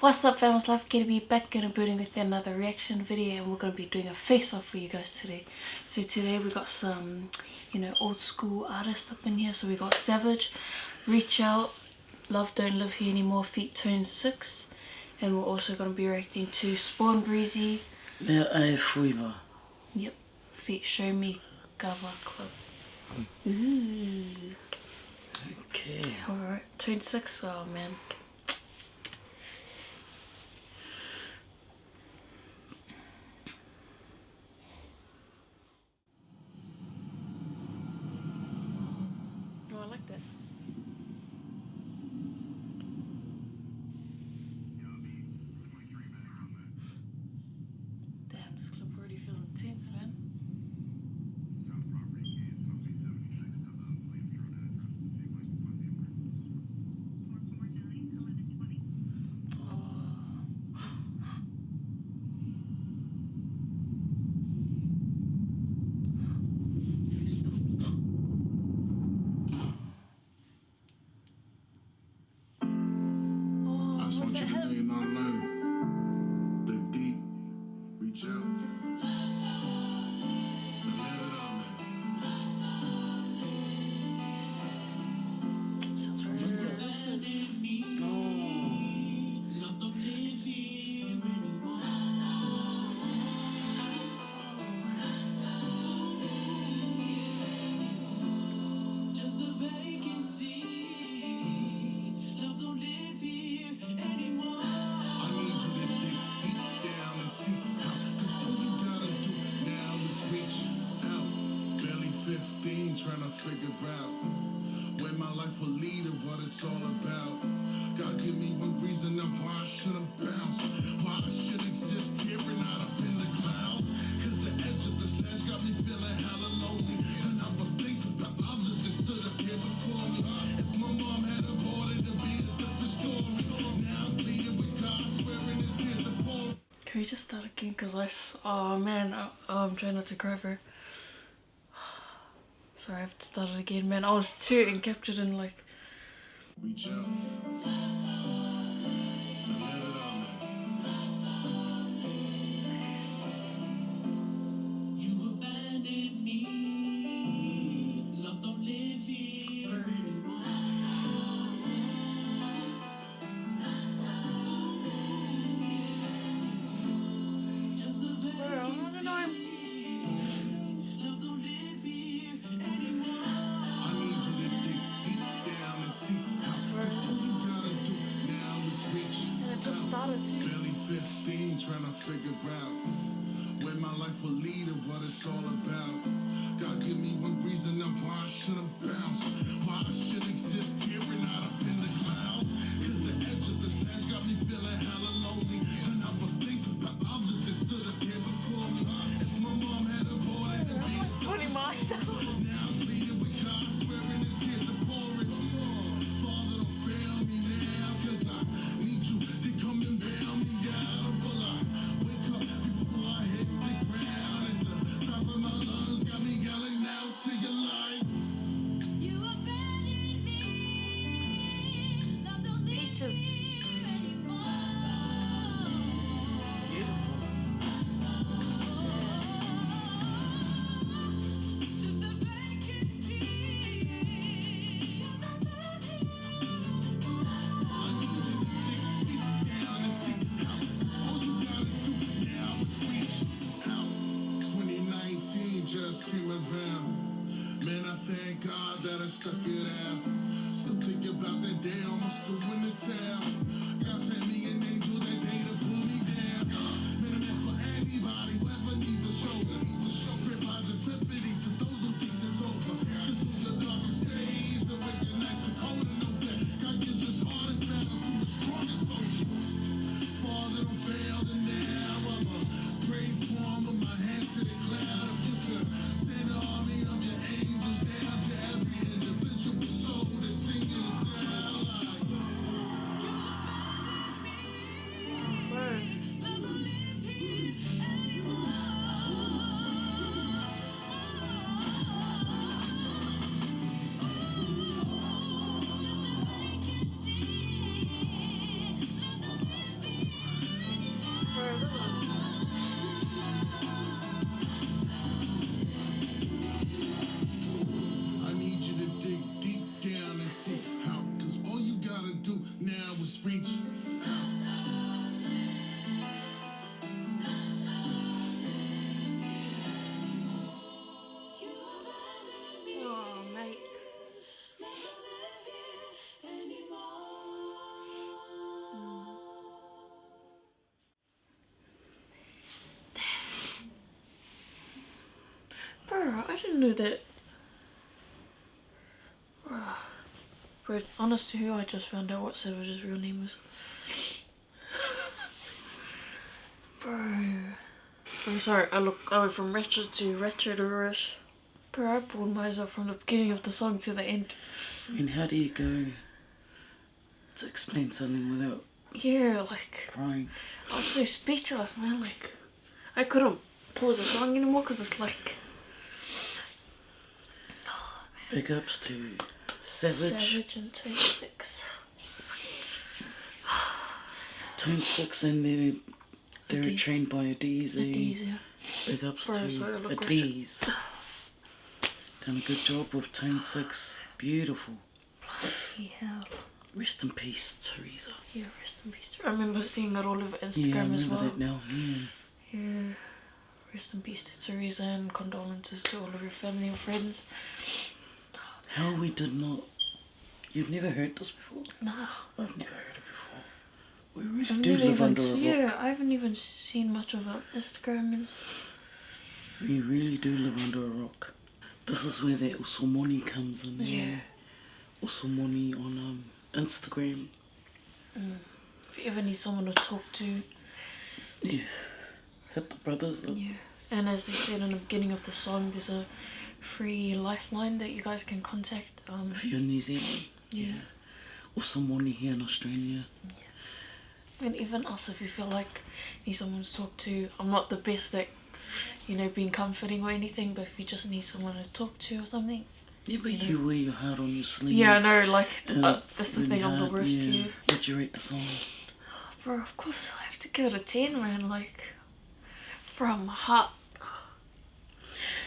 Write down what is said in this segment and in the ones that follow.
What's up fam, it's Life CaityB back in a building with another reaction video, and we're going to be doing a face off for you guys today. So today we got some, old school artists up in here. So we got Savage, Reach Out, Love Don't Live Here Anymore feat Tone6, and we're also going to be reacting to SPAWNBREEZY, Lea'ae, Fuiva. Yep, feat Show Me Kava Club. Ooh. Okay. Alright, Tone6, oh man. Oh, I like that. Damn, this clip already feels intense, man. Trying to figure out where my life will lead and what it's all about. God, give me one reason of why I shouldn't bounce, why I should exist here and not up in the clouds. Cause the edge of the stage got me feeling hella lonely, and I would think about others that stood up here before me. If my mom had aborted, it'd be a different story. Now I'm bleeding with God, swearing the tears are pouring. Can we just start again? Cause oh man, I'm trying not to cry, bro. Sorry, I have to start it again, man. I was too encaptured in like. Reach out. You abandoned me. Love don't live here anymore. Just the vacancy. Love don't live here anymore. I need you to dig deep down and see how all you gotta do now is reach And it just started too. barely 15, trying to figure out where my life will lead and what it's all about. God, give me one reason of why I shouldn't bounce, why I should exist here and not up in the clouds. Cause the edge of the stage got me feeling hella lonely, and I would think about others that stood up here before me. If my mom had aborted, it'd be a 20 miles out. now I'm bleeding with God, swearing the tears are pouring. Father, don't fail me now, cause I need you to come and bail me out. Or will I wake up before I hit the ground? At the top of my lungs got me yelling out to your life. You abandoned me. Love don't live Peaches. here anymore. Just a vacancy. I need you to dig deep down and see how all you gotta do now is reach out. 2019 just came around. Man, I thank God that I stuck it out. Still think about that day almost to win the town. God sent me an angel that day to pull me down. Man, I'm there for anybody, whoever needs a shoulder. Spread positivity to those who think it's over. This is the darkest days, the wicked nights are cold and no that God gives us hardest battles to the strongest soldiers. Father, don't fail the now. I'ma pray for him with my hands to the cloud. If you could send an army of your angels down to every individual soul that's singing this out like. Word. Love don't live here anymore. Bro, I didn't know that. Bro, honest to who, I just found out what Savage's real name is. Bro. I'm sorry, I went from wretched to rich. Bro, I pulled myself from the beginning of the song to the end. I mean, how do you go to explain something without crying? I'm so speechless, man. Like, I couldn't pause the song anymore because it's like... Big ups to Savage and Tone6. Tone6 and they're trained by Adiz. Big ups to Adiz. Done a good job with Tone6. Beautiful. Bloody hell. Rest in peace, Teresa. Yeah, rest in peace. I remember seeing it all over Instagram as well. Yeah, I remember that now. Yeah. Rest in peace to Teresa and condolences to all of your family and friends. How we did not... You've never heard this before? No. I've never heard it before. We really do live under a rock. Yeah, I haven't even seen much of it. Instagram and stuff. We really do live under a rock. This is where that Usomoni comes in. Yeah. Usomoni on Instagram. If you ever need someone to talk to. Yeah. Hit the brothers up. Yeah. And as they said in the beginning of the song, there's a free Lifeline that you guys can contact. If you're in New Zealand. Yeah. Or someone here in Australia. Yeah. And even us, if you feel like you need someone to talk to. I'm not the best at, being comforting or anything, but if you just need someone to talk to or something. Yeah, but you wear your heart on your sleeve. Yeah, I know, like, that's the really thing, I'm the worst. Yeah. Did you rate the song? Bro, of course I have to give it a 10, man, like, from my heart.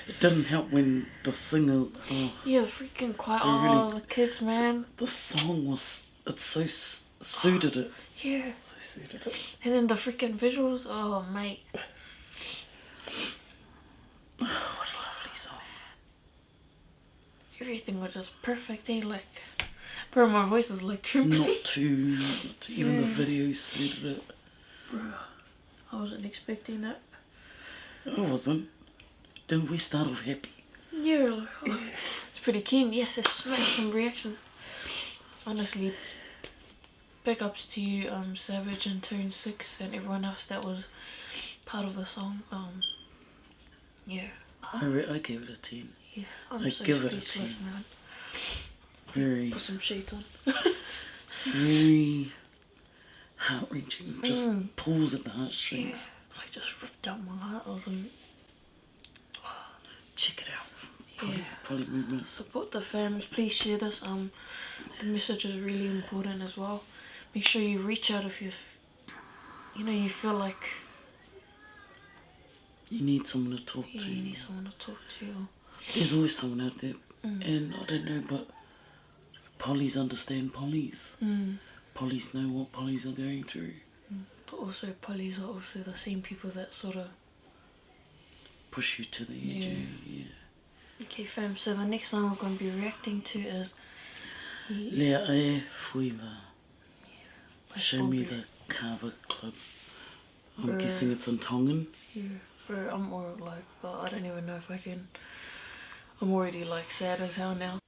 It didn't help when the singer... Yeah, the freaking quiet, the kids, man. The song was... It so suited it. Yeah. So suited it. And then the freaking visuals, oh, mate. Oh, what a lovely song. Everything was just perfect, eh? Like, bro, my voice is like trembling. Not too even the video suited it. Bro, I wasn't expecting that. I wasn't. Didn't we start off happy? Yeah, like, it's pretty keen. Yes, it's smashed some reactions. Honestly, big ups to you, Savage and Tone6 and everyone else that was part of the song. Yeah. I gave it a 10. Yeah, I'm so give it a speechless, 10. man. Very, Put some shades on. very heart-wrenching. Just pulls at the heartstrings. Yeah, like just ripped out my heart or something. Check it out. Yeah. Poly movement. Support the fams. Please share this. The message is really important as well. Make sure you reach out if you feel like you need someone to talk to. You need someone to talk to. There's always someone out there, and I don't know, but polys understand polys. Polys know what polys are going through. But also, polys are also the same people that sort of push you to the edge. Yeah. Okay, fam. So the next song we're going to be reacting to is Lea'ae Fuiva. Show me SPAWNBREEZY. the Kava club. I'm guessing it's in Tongan. Yeah, bro, I'm more like, I don't even know if I can. I'm already like sad as hell now.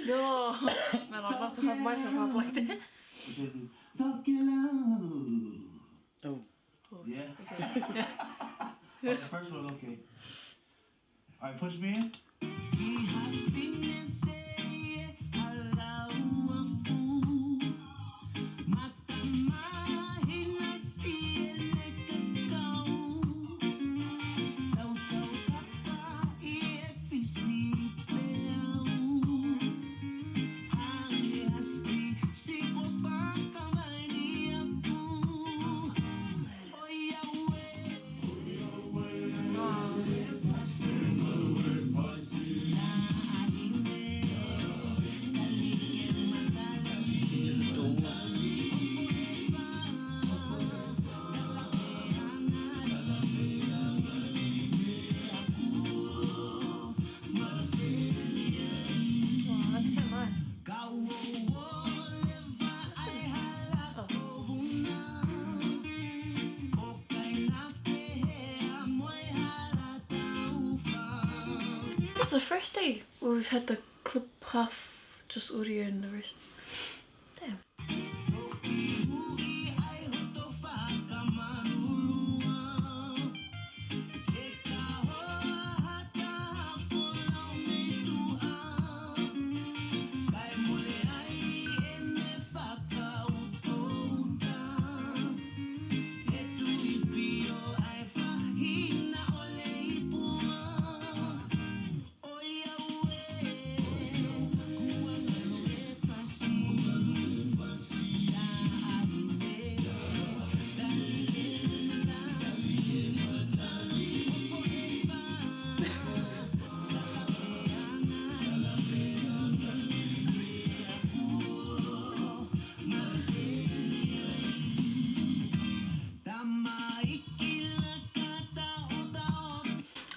No, man, I'd love to have myself up like that. Oh. Yeah? The first one, okay. Alright, push me in. it's the first day where we've had the clip half just audio and the rest. Damn.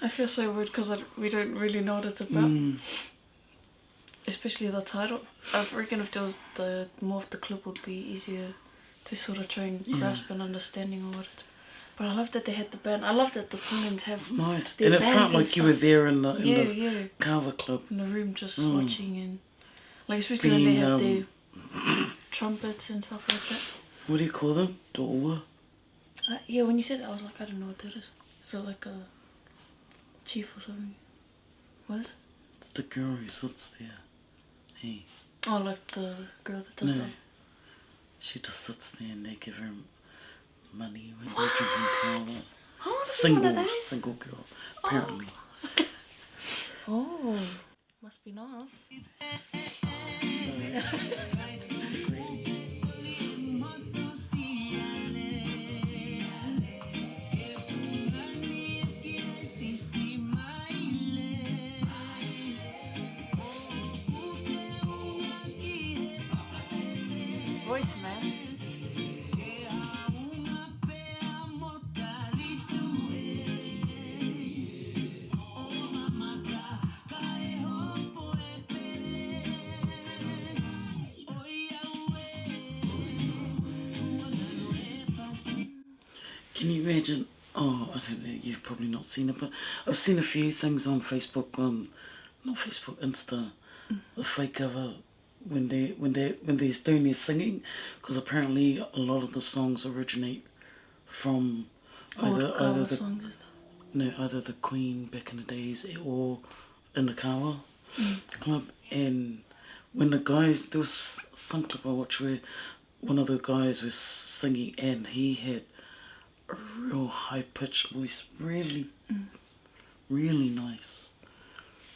I feel so weird because we don't really know what it's about. Especially the title. I reckon if there was more of the clip would be easier to sort of try and grasp an understanding of what it's. But I love that they had the band. I love that the Tonans have nice. And it felt like you were there in the Kava club. In the room just watching and like especially when they have their trumpets and stuff like that. What do you call them? Doa? Yeah, when you said that I was like, I don't know what that is. Is it like a chief or something? What is it? It's the girl who sits there. Hey. Oh, like the girl that does that? She just sits there and they give her money when they're drinking Kava. Oh, single girl, apparently. Oh, must be nice. Voice, man. Can you imagine? Oh, I don't know. You've probably not seen it, but I've seen a few things on Facebook. Not Facebook, Insta. The fake cover when they're doing their singing, because apparently a lot of the songs originate from either the Queen back in the days or in the Kava club. And when the guys, there was some clip I watched where one of the guys was singing and he had a real high pitched voice, really nice.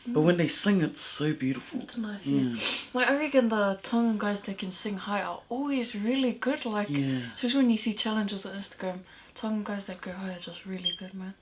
But when they sing, it's so beautiful. It's nice, yeah. Like, I reckon the Tongan guys that can sing high are always really good. Like, especially when you see challenges on Instagram, Tongan guys that go high are just really good, man.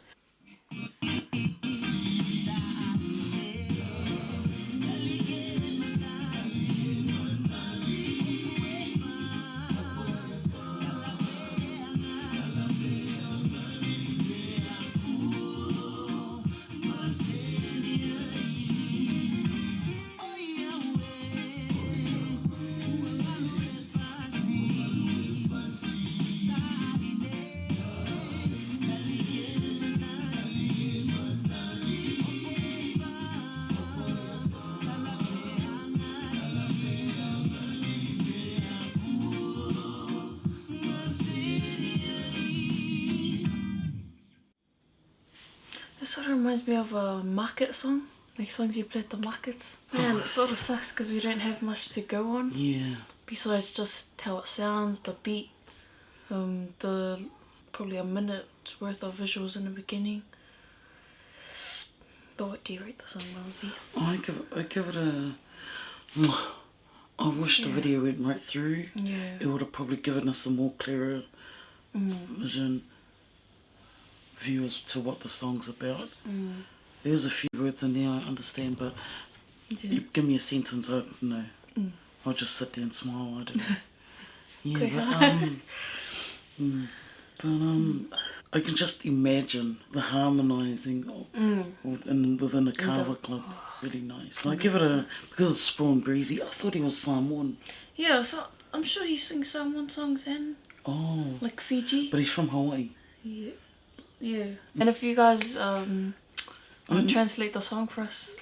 It sort of reminds me of a market song, like songs you play at the markets. Man, it sort of sucks because we don't have much to go on. Yeah. Besides just how it sounds, the beat, the probably a minute's worth of visuals in the beginning. But what do you rate the song, Melody? I give it a. I wish the video went right through. Yeah. It would have probably given us a more clearer vision. View as to what the song's about. There's a few words in there I understand, but you give me a sentence, I don't know. I'll just sit there and smile. I don't know. I can just imagine the harmonising within a Kava club. Really nice. I give it a, because it's SPAWNBREEZY, I thought he was Samoan. Yeah, so I'm sure he sings Samoan songs and like Fiji. But he's from Hawaii. Yeah. Yeah. And if you guys Want to translate the song for us?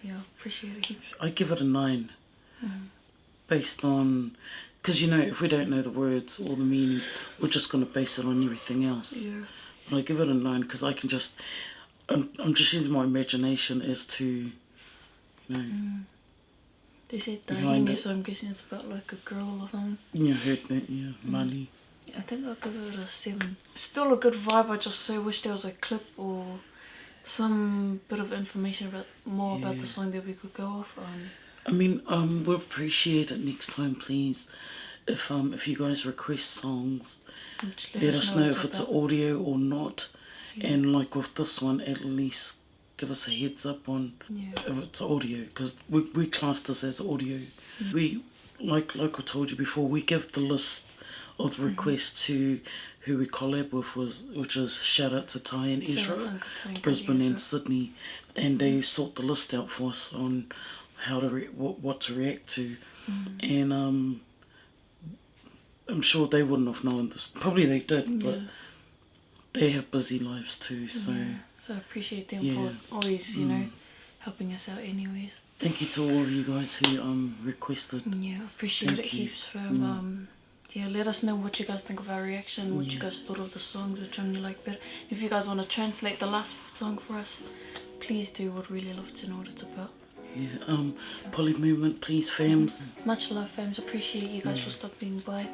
Yeah, appreciate it heaps. I give it a 9. Based on, because you know, if we don't know the words or the meanings, we're just going to base it on everything else. Yeah. But I give it a 9 because I can just, I'm just using my imagination as to, you know. They said Behind tahine, it. so I'm guessing it's about like a girl or something. Yeah, heard that, yeah, Mali. I think I'll give it a 7. Still a good vibe, I just so wish there was a clip or some bit of information about more about the song that we could go off on. I mean, we'll appreciate it next time, please. If you guys request songs, Just let us know what if it's about. audio or not. And like with this one, at least give us a heads up on if it's audio, because we class this as audio. We, like I told you before, we give the list of the requests to who we collab with, which is shout out to Ty and Ezra, Brisbane and Sydney, and they sort the list out for us on how to what to react to, and I'm sure they wouldn't have known this. Probably they did, but they have busy lives too. So so I appreciate them for always, you know, helping us out. Anyways, thank you to all of you guys who requested. Yeah, appreciate it heaps. Yeah, let us know what you guys think of our reaction, what you guys thought of the songs, which one you like better. If you guys want to translate the last song for us, please do. Would really love to know what it's about. Yeah, Poly Movement, please, fams. Much love, fams. Appreciate you guys for stopping by.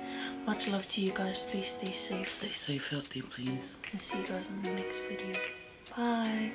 Much love to you guys. Please stay safe. Stay safe out there, please. And see you guys in the next video. Bye.